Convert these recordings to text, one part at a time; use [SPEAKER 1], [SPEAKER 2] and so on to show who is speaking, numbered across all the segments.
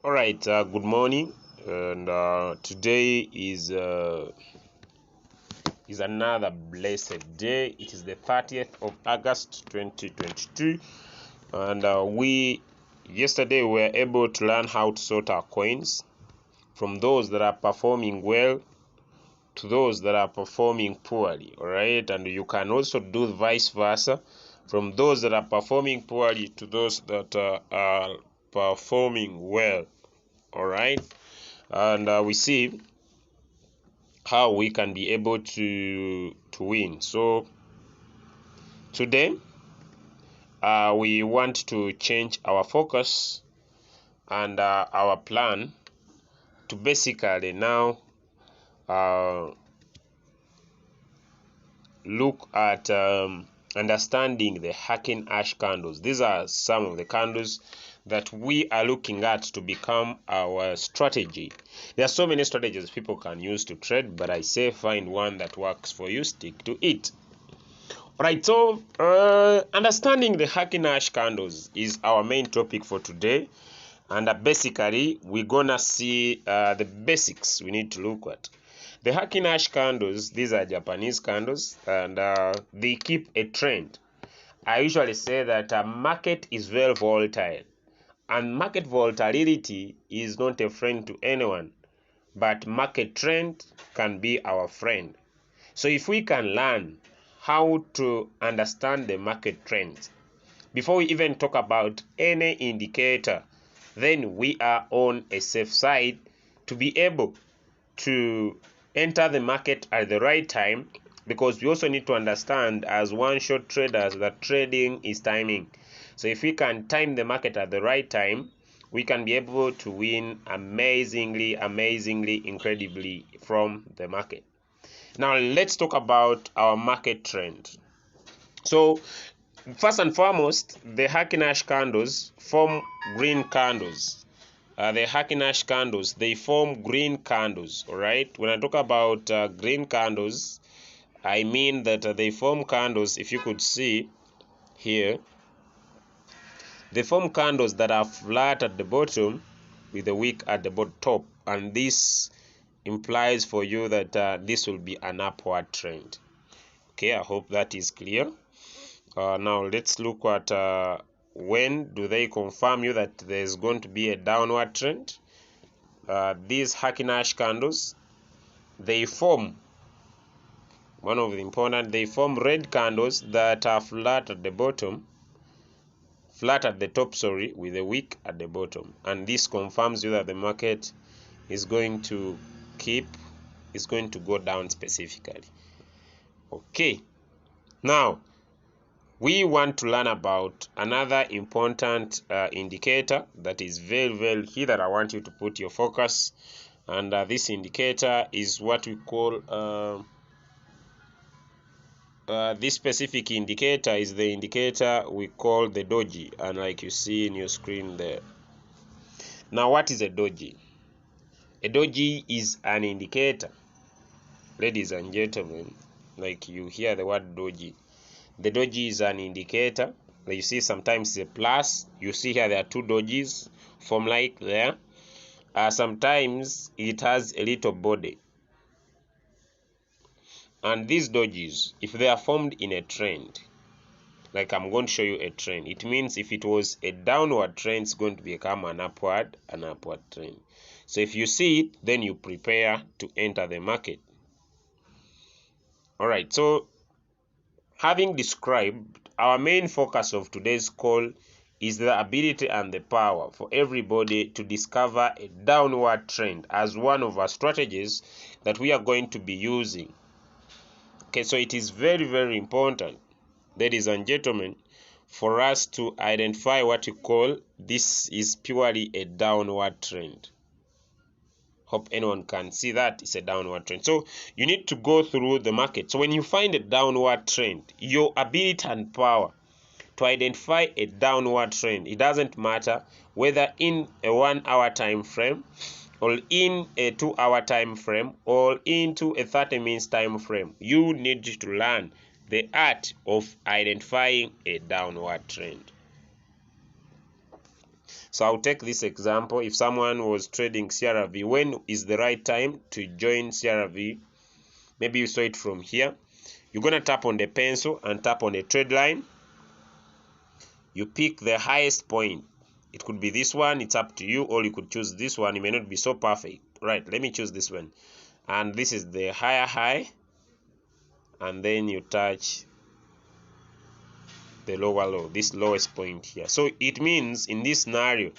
[SPEAKER 1] All right, good morning, and today is another blessed day. It is the 30th of August 2022, and we yesterday were able to learn how to sort our coins from those that are performing well to those that are performing poorly. All right, and you can also do vice versa, from those that are performing poorly to those that are performing well. All right, and we see how we can be able to win. So today we want to change our focus and our plan to basically now uh, look at understanding the hacking ash candles. These are some of the candles that we are looking at to become our strategy. There are so many strategies people can use to trade, but I say find one that works for you, stick to it. Right, so understanding the hacking ash candles is our main topic for today, and basically we're gonna see the basics we need to look at. The hacking ash candles, these are Japanese candles, and they keep a trend. I usually say that a market is very volatile, and market volatility is not a friend to anyone, but market trend can be our friend. So if we can learn how to understand the market trends before we even talk about any indicator, then we are on a safe side to be able to enter the market at the right time, because we also need to understand as one-shot traders that trading is timing. So if we can time the market at the right time, we can be able to win amazingly, incredibly from the market. Now let's talk about our market trend. So first and foremost, the hacking ash candles form green candles. The hacking ash candles, they form green candles. All right, when I talk about green candles, I mean that they form candles. If you could see here, they form candles that are flat at the bottom with a wick at the top, and this implies for you that this will be an upward trend. Okay, I hope that is clear. Now let's look at when do they confirm you that there's going to be a downward trend. These hacking ash candles, they form they form red candles that are flat at the top, with a wick at the bottom, and this confirms you that the market is going to go down specifically. Okay, now we want to learn about another important indicator that is very key, that I want you to put your focus, and this indicator is what we call this specific indicator is the indicator we call the doji, and like you see in your screen there. Now what is a doji? A doji is an indicator, ladies and gentlemen, like you hear the word doji. The doji is an indicator. You see sometimes it's a plus. You see here there are two dojis form like there. Sometimes it has a little body. And these dojis, if they are formed in a trend, like I'm going to show you a trend, it means if it was a downward trend, it's going to become an upward trend. So if you see it, then you prepare to enter the market. All right, so having described, our main focus of today's call is the ability and the power for everybody to discover a downward trend as one of our strategies that we are going to be using. Okay, so it is very important, ladies and gentlemen, for us to identify what we call this is purely a downward trend. Hope anyone can see that it's a downward trend. So you need to go through the market. So when you find a downward trend, your ability and power to identify a downward trend, it doesn't matter whether in a 1 hour time frame or in a 2 hour time frame or into a 30 minutes time frame, you need to learn the art of identifying a downward trend. So I'll take this example. If someone was trading CRV, when is the right time to join CRV? Maybe you saw it from here. You're going to tap on the pencil and tap on the trade line. You pick the highest point. It could be this one, it's up to you, or you could choose this one. It may not be so perfect. Right, let me choose this one. And this is the higher high, and then you touch the lower low, this lowest point here. So it means in this scenario,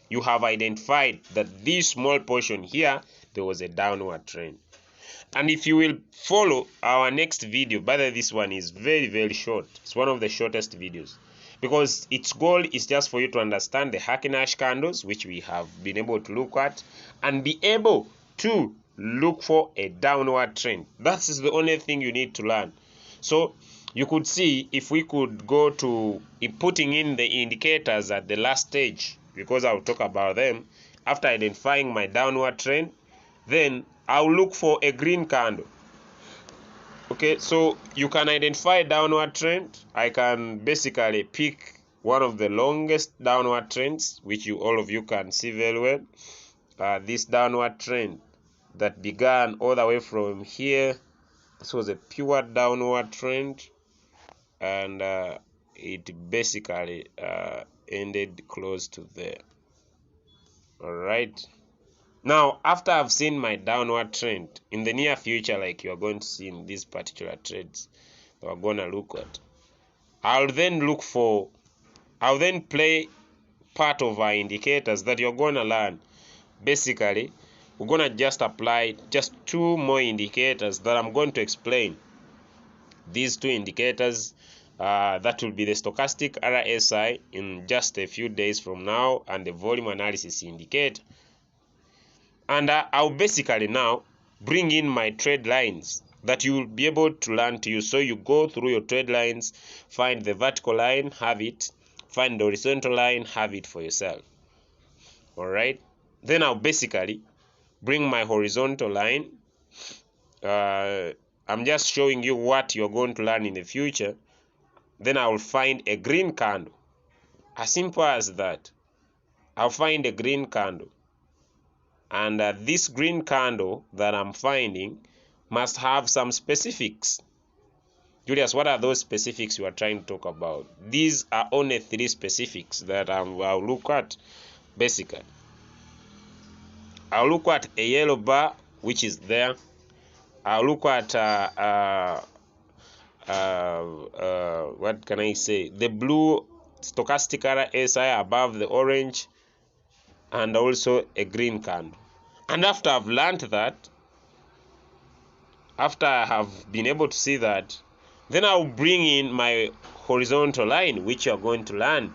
[SPEAKER 1] you have identified that this small portion here, there was a downward trend. And if you will follow our next video, by the way, this one is very, very short. It's one of the shortest videos, because its goal is just for you to understand the Hacking Ash candles, which we have been able to look at, and be able to look for a downward trend. That is the only thing you need to learn. So you could see, if we could go to putting in the indicators at the last stage, because I'll talk about them. After identifying my downward trend, then I'll look for a green candle. Okay, so you can identify a downward trend. I can basically pick one of the longest downward trends, which all of you can see very well. This downward trend that began all the way from here. This was a pure downward trend, and it basically ended close to there. All right. Now, after I've seen my downward trend, in the near future, like you're going to see in these particular trades that we're going to look at, I'll then play part of our indicators that you're going to learn. Basically, we're going to just apply just 2 more indicators that I'm going to explain. These 2 indicators, that will be the stochastic RSI in just a few days from now, and the volume analysis indicator. And I'll basically now bring in my trade lines that you will be able to learn to use. So you go through your trade lines, find the vertical line, have it, find the horizontal line, have it for yourself. All right. Then I'll basically bring my horizontal line. I'm just showing you what you're going to learn in the future. Then I'll find a green candle. As simple as that. I'll find a green candle. And this green candle that I'm finding must have some specifics. Julius, what are those specifics you are trying to talk about? These are only 3 specifics that I'll look at. Basically, I'll look at a yellow bar, which is there. I'll look at what can I say? The blue stochastic RSI above the orange, and also a green candle. And after I've learned that, after I have been able to see that, then I'll bring in my horizontal line, which you're going to learn,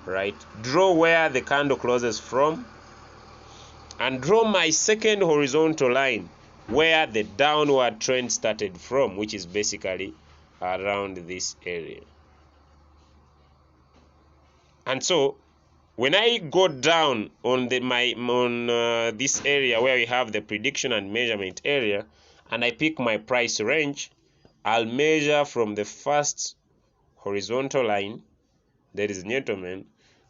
[SPEAKER 1] right? Draw where the candle closes from, and draw my second horizontal line where the downward trend started from, which is basically around this area. And so when I go down on this area where we have the prediction and measurement area, and I pick my price range, I'll measure from the first horizontal line, that is Newton,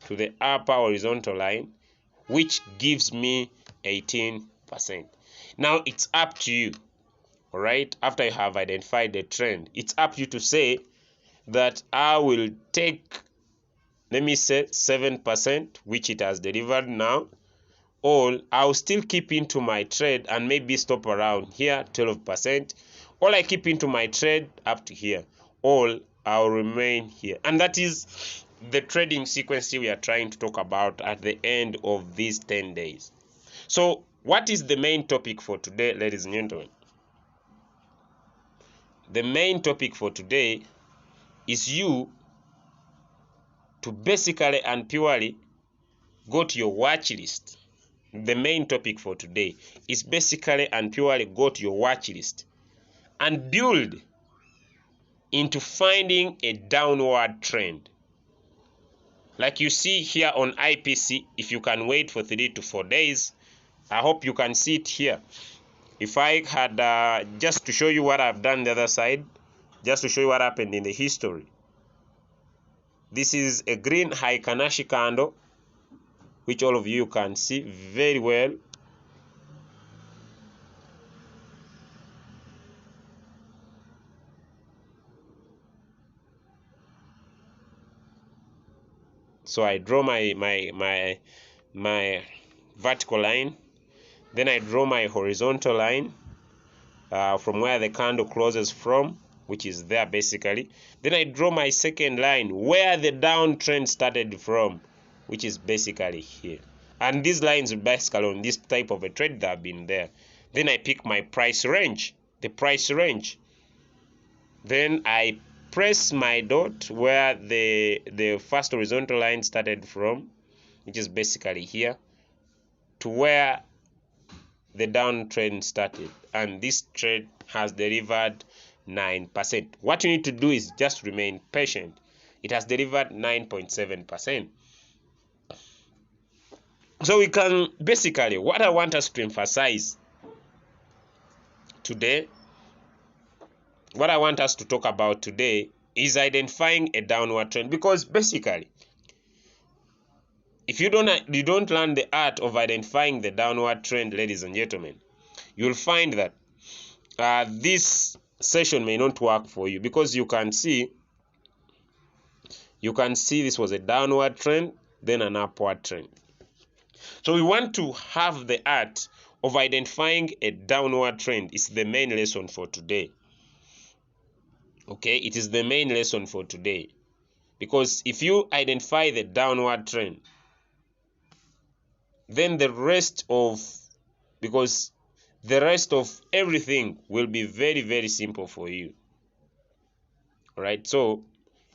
[SPEAKER 1] to the upper horizontal line, which gives me 18%. Now it's up to you, all right? After you have identified the trend, it's up to you to say that I will take, let me say 7%, which it has delivered now, or I'll still keep into my trade and maybe stop around here, 12%, or I keep into my trade up to here, or I'll remain here. And that is the trading sequence we are trying to talk about at the end of these 10 days. So what is the main topic for today, ladies and gentlemen? The main topic for today is you to basically and purely go to your watch list. The main topic for today is basically and purely go to your watch list and build into finding a downward trend. Like you see here on IPC, if you can wait for 3 to 4 days, I hope you can see it here. If I had just to show you what I've done the other side, just to show you what happened in the history. This is a green Heikin Ash candle which all of you can see very well. So I draw my vertical line, then I draw my horizontal line from where the candle closes from, which is there basically. Then I draw my second line where the downtrend started from, which is basically here. And these lines are basically on this type of a trade that have been there. Then I pick my price range, the price range. Then I press my dot where the first horizontal line started from, which is basically here, to where the downtrend started, and this trade has delivered 9%. What you need to do is just remain patient. It has delivered 9.7%. So we can basically, what I want us to emphasize today, what I want us to talk about today is identifying a downward trend, because basically if you don't learn the art of identifying the downward trend, ladies and gentlemen, you'll find that this session may not work for you, because you can see this was a downward trend, then an upward trend. So we want to have the art of identifying a downward trend. It's the main lesson for today. Okay, it is the main lesson for today, because if you identify the downward trend, then the rest of everything will be very, very simple for you. All right, so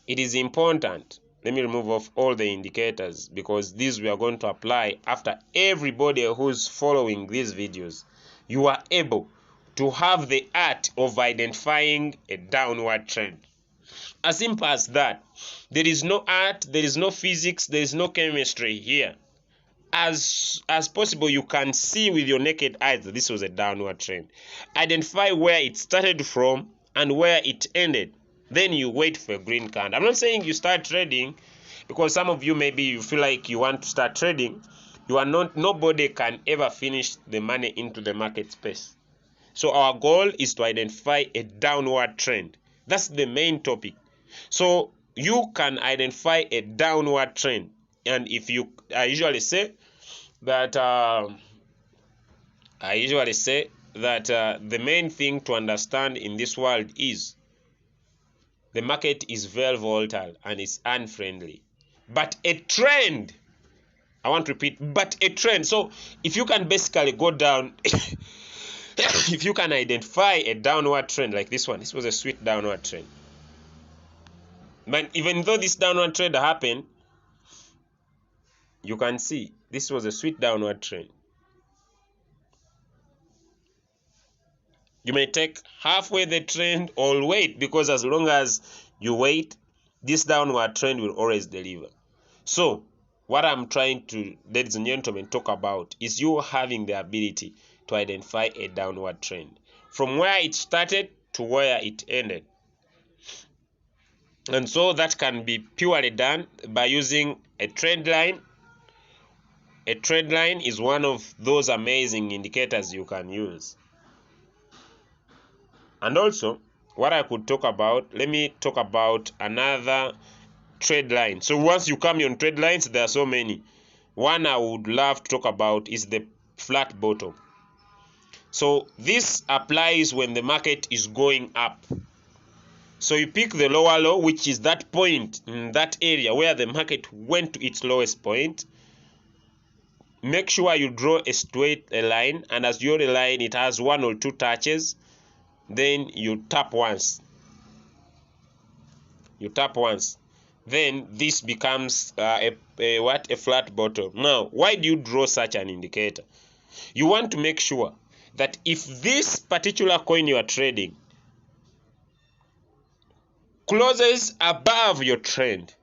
[SPEAKER 1] it is important. Let me remove off all the indicators, because these we are going to apply after everybody who's following these videos. You are able to have the art of identifying a downward trend. As simple as that. There is no art, there is no physics, there is no chemistry here. As possible, you can see with your naked eyes that this was a downward trend. Identify where it started from and where it ended. Then you wait for a green candle. I'm not saying you start trading, because some of you maybe you feel like you want to start trading. You are not. Nobody can ever finish the money into the market space. So our goal is to identify a downward trend. That's the main topic. So you can identify a downward trend, and if you, I usually say that the main thing to understand in this world is the market is very volatile and it's unfriendly. But a trend, I want to repeat, but a trend. So if you can basically go down, if you can identify a downward trend like this one, this was a sweet downward trend. But even though this downward trend happened, you can see this was a sweet downward trend. You may take halfway the trend or wait, because as long as you wait, this downward trend will always deliver. So what I'm trying to, ladies and gentlemen, talk about is you having the ability to identify a downward trend from where it started to where it ended. And so that can be purely done by using a trend line. A trend line is one of those amazing indicators you can use. And also, what I could talk about, let me talk about another trade line. So once you come on trade lines, there are so many. One I would love to talk about is the flat bottom. So this applies when the market is going up. So you pick the lower low, which is that point in that area where the market went to its lowest point. Make sure you draw a straight line, and as your line it has one or two touches. Then you tap once. Then this becomes a flat bottom. Now, why do you draw such an indicator? You want to make sure that if this particular coin you are trading closes above your trend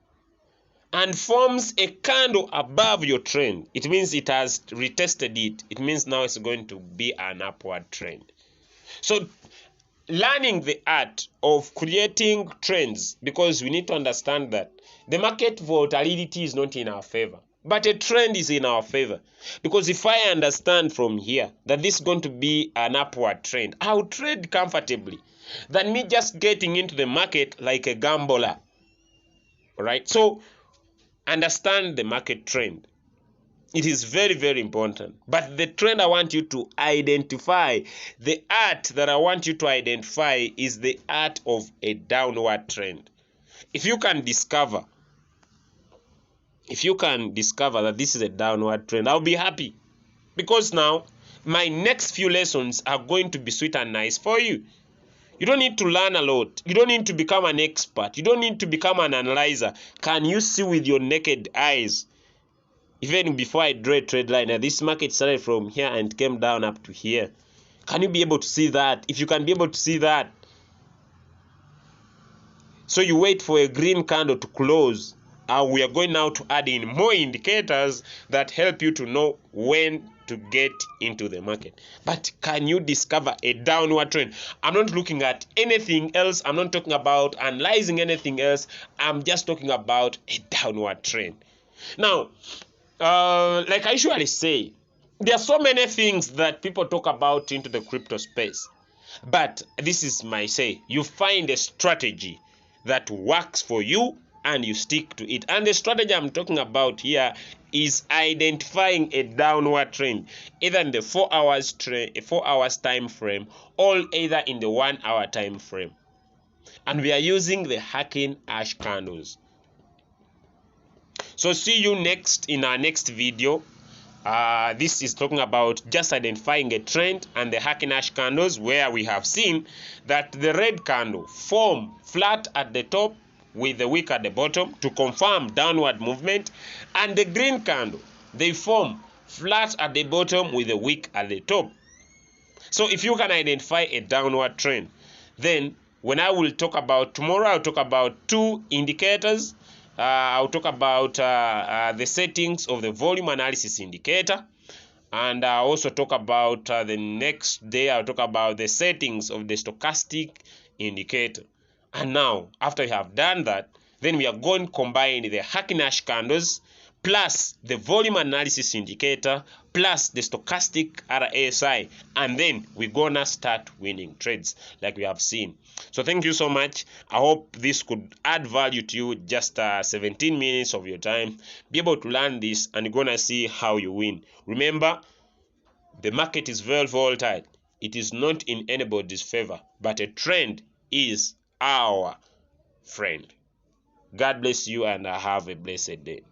[SPEAKER 1] and forms a candle above your trend, it means it has retested it. It means now it's going to be an upward trend. So learning the art of creating trends, because we need to understand that the market volatility is not in our favor. But a trend is in our favor, because if I understand from here that this is going to be an upward trend, I'll trade comfortably than me just getting into the market like a gambler. All right, so understand the market trend. It is very, very important. But the trend I want you to identify, the art that I want you to identify, is the art of a downward trend. If you can discover that this is a downward trend, I'll be happy, because now my next few lessons are going to be sweet and nice for you. You don't need to learn a lot. You don't need to become an expert. You don't need to become an analyzer. Can you see with your naked eyes? Even before I draw a trade line, this market started from here and came down up to here. Can you be able to see that? If you can be able to see that, so you wait for a green candle to close. We are going now to add in more indicators that help you to know when to get into the market. But can you discover a downward trend? I'm not looking at anything else. I'm not talking about analyzing anything else. I'm just talking about a downward trend. Now, like I usually say, there are so many things that people talk about into the crypto space. But this is my say. You find a strategy that works for you and you stick to it. And the strategy I'm talking about here is identifying a downward trend, either in the 4 hours time frame, or either in the 1 hour time frame. And we are using the Hacking Ash candles. So see you next in our next video. This is talking about just identifying a trend and the Hacking Ash candles, where we have seen that the red candle form flat at the top with the wick at the bottom to confirm downward movement, and the green candle, they form flat at the bottom with the wick at the top. So if you can identify a downward trend, then when I will talk about tomorrow, I'll talk about 2 indicators. I'll talk about the settings of the volume analysis indicator, and I'll also talk about the next day, I'll talk about the settings of the stochastic indicator. And now, after we have done that, then we are going to combine the Hacking Ash candles plus the volume analysis indicator plus the stochastic RSI, and then we're gonna start winning trades like we have seen. So thank you so much. I hope this could add value to you. Just 17 minutes of your time, be able to learn this, and you're gonna see how you win. Remember, the market is very volatile. It is not in anybody's favor, but a trend is our friend. God bless you, and have a blessed day.